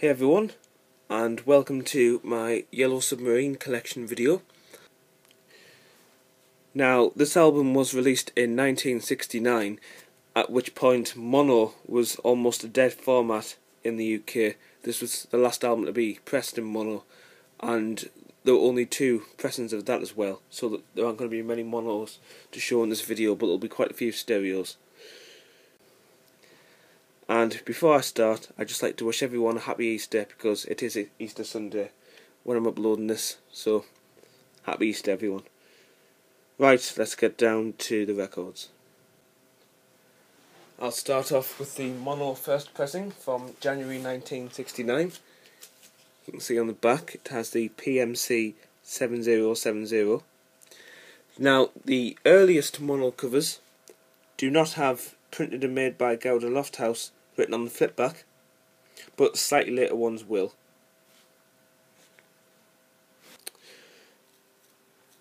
Hey everyone, and welcome to my Yellow Submarine collection video. Now, this album was released in 1969, at which point mono was almost a dead format in the UK. This was the last album to be pressed in mono, and there were only 2 pressings of that as well, so that there aren't going to be many monos to show in this video, but there'll be quite a few stereos. And before I start, I'd just like to wish everyone a happy Easter, because it is Easter Sunday when I'm uploading this, so happy Easter everyone. Right, let's get down to the records. I'll start off with the mono first pressing from January 1969. You can see on the back it has the PMC 7070. Now, the earliest mono covers do not have "Printed and Made by Gowder Lofthouse" written on the flip back, but slightly later ones will.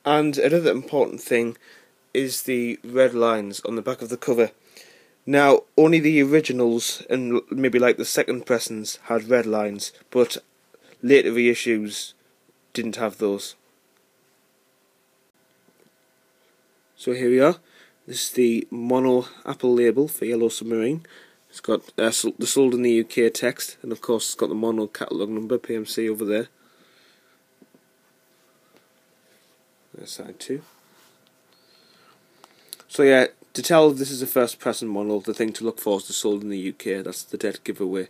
And another important thing is the red lines on the back of the cover. Now, only the originals and maybe like the second pressings had red lines, but later reissues didn't have those. So here we are. This is the mono Apple label for Yellow Submarine. It's got the sold in the UK text, and of course it's got the mono catalogue number, PMC, over there. There's side 2. So yeah, to tell if this is a first pressing mono, the thing to look for is the sold in the UK. That's the dead giveaway.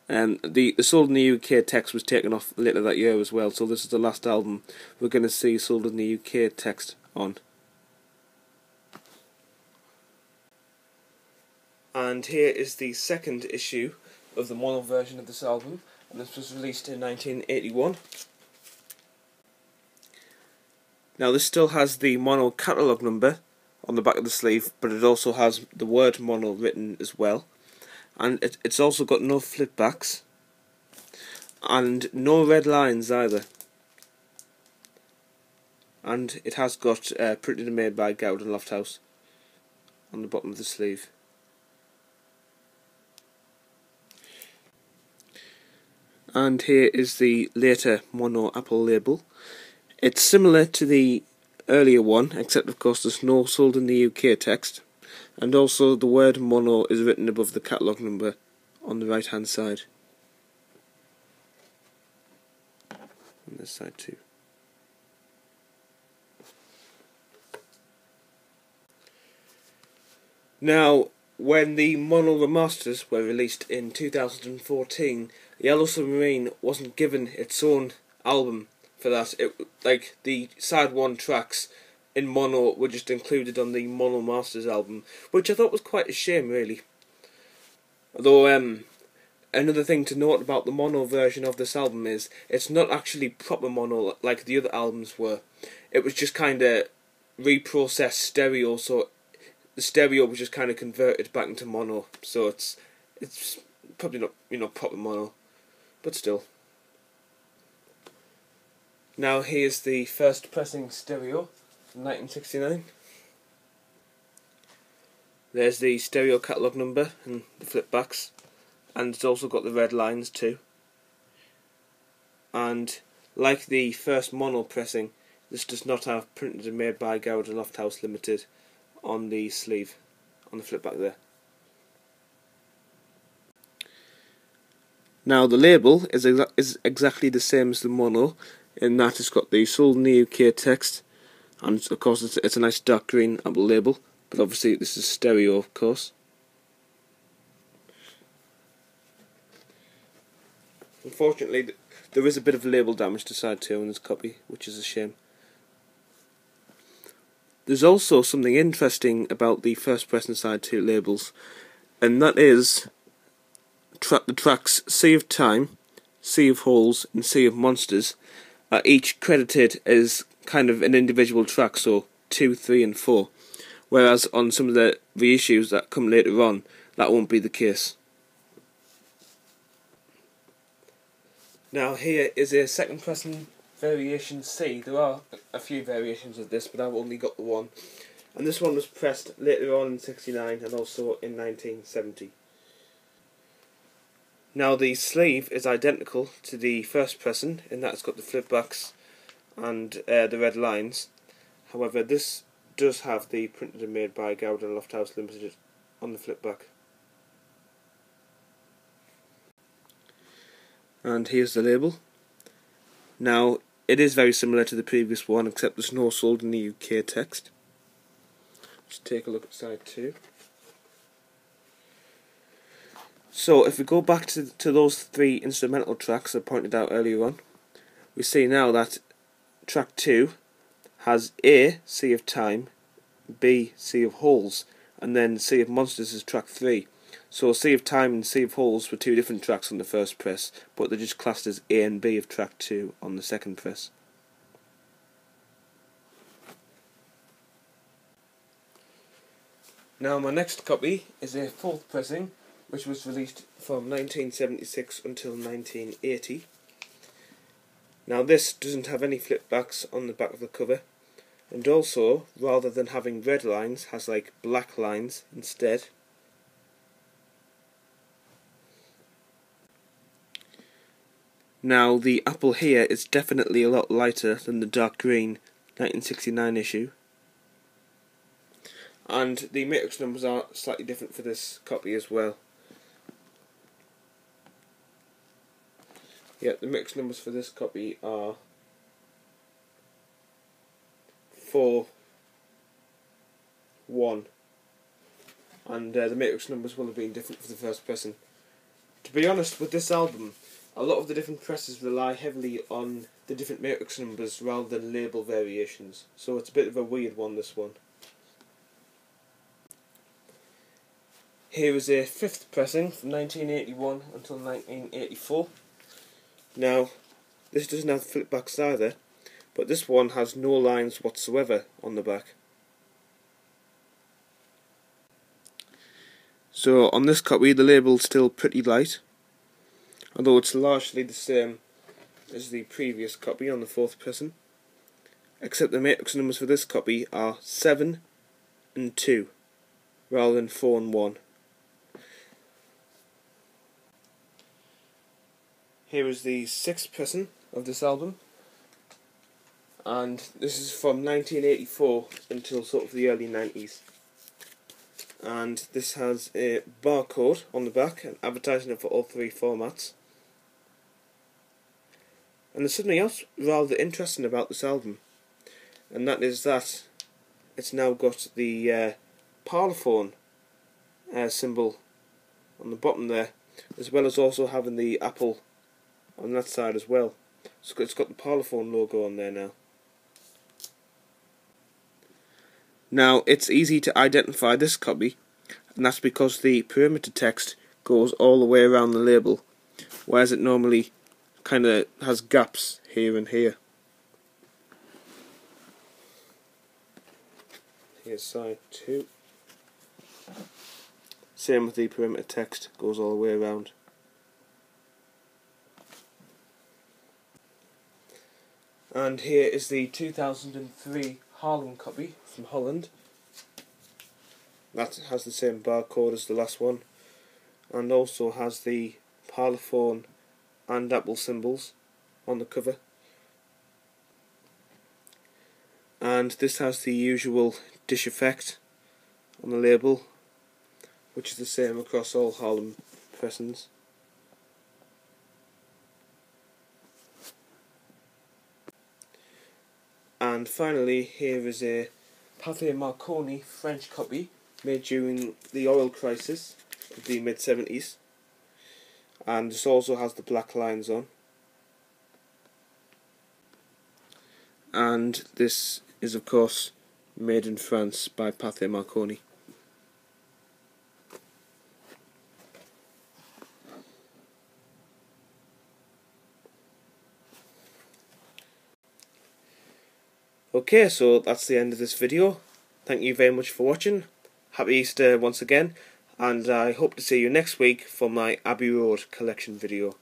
And the sold in the UK text was taken off later that year as well, so this is the last album we're going to see sold in the UK text on. And here is the second issue of the mono version of this album, and this was released in 1981. Now, this still has the mono catalogue number on the back of the sleeve, but it also has the word mono written as well. And it's also got no flip backs, and no red lines either. And it has got "Printed and Made by Gowder Lofthouse" on the bottom of the sleeve. And here is the later mono Apple label. It's similar to the earlier one, except of course there's no sold in the UK text, and also the word mono is written above the catalogue number on the right hand side. On this side too. Now, when the mono remasters were released in 2014, Yellow Submarine wasn't given its own album for that. Like, the side 1 tracks in mono were just included on the Mono Masters album, which I thought was quite a shame, really. Although, another thing to note about the mono version of this album is it's not actually proper mono like the other albums were. It was just kind of reprocessed stereo, so the stereo was just kind of converted back into mono. So it's probably not, proper mono, but still. Now here's the first pressing stereo from 1969. There's the stereo catalogue number and the flip backs, and it's also got the red lines too. And like the first mono pressing, this does not have "Printed and Made by Gowder Lofthouse Limited" on the sleeve, on the flip back there. Now the label is exactly the same as the mono, in that it's got the sold in the UK text, and of course it's a nice dark green Apple label, but obviously this is stereo, of course. Unfortunately, there is a bit of label damage to side 2 in this copy, which is a shame. There's also something interesting about the first press and side 2 labels, and that is the tracks "Sea of Time", "Sea of Holes", and "Sea of Monsters" are each credited as kind of an individual track, so 2, 3 and 4, whereas on some of the reissues that come later on, that won't be the case. Now here is a second pressing variation C. There are a few variations of this, but I've only got the one. And this one was pressed later on in '69 and also in 1970. Now the sleeve is identical to the first pressing in that it's got the flip backs and the red lines. However, this does have the printed and made by Gowden Lofthouse Limited on the flip back. And here's the label. Now it is very similar to the previous one, except there's no sold in the UK text. Let's take a look at side 2. So if we go back to those 3 instrumental tracks I pointed out earlier on, we see now that track 2 has A, Sea of Time, B, Sea of Holes, and then Sea of Monsters is track 3. So Sea of Time and Sea of Holes were 2 different tracks on the first press, but they're just classed as A and B of track 2 on the second press. Now my next copy is a 4th pressing, which was released from 1976 until 1980. Now this doesn't have any flip backs on the back of the cover, and also, rather than having red lines, has like black lines instead. Now the apple here is definitely a lot lighter than the dark green 1969 issue. And the matrix numbers are slightly different for this copy as well. Yeah, the matrix numbers for this copy are 4, 1, and the matrix numbers will have been different for the first pressing. To be honest, with this album, a lot of the different presses rely heavily on the different matrix numbers rather than label variations, so it's a bit of a weird one, this one. Here is a 5th pressing from 1981 until 1984. Now, this doesn't have flip backs either, but this one has no lines whatsoever on the back. So on this copy the label's still pretty light, although it's largely the same as the previous copy on the 4th pressing, except the matrix numbers for this copy are 7 and 2 rather than 4 and 1. Here is the 6th pressing of this album, and this is from 1984 until sort of the early 90s. And this has a barcode on the back and advertising it for all 3 formats. And there's something else rather interesting about this album, and that is that it's now got the parlophone symbol on the bottom there, as well as also having the apple on that side as well. So it's got the parlophone logo on there now. Now it's easy to identify this copy, and that's because the perimeter text goes all the way around the label, whereas it normally kind of has gaps here and here. Here's side 2. Same with the perimeter text, goes all the way around. And here is the 2003 Harlem copy from Holland. That has the same barcode as the last one, and also has the parlophone and apple symbols on the cover. And this has the usual dish effect on the label, which is the same across all Harlem pressings. And finally, here is a Pathé Marconi French copy made during the oil crisis of the mid-70s, and this also has the black lines on. And this is of course made in France by Pathé Marconi. Okay, so that's the end of this video. Thank you very much for watching. Happy Easter once again, and I hope to see you next week for my Abbey Road collection video.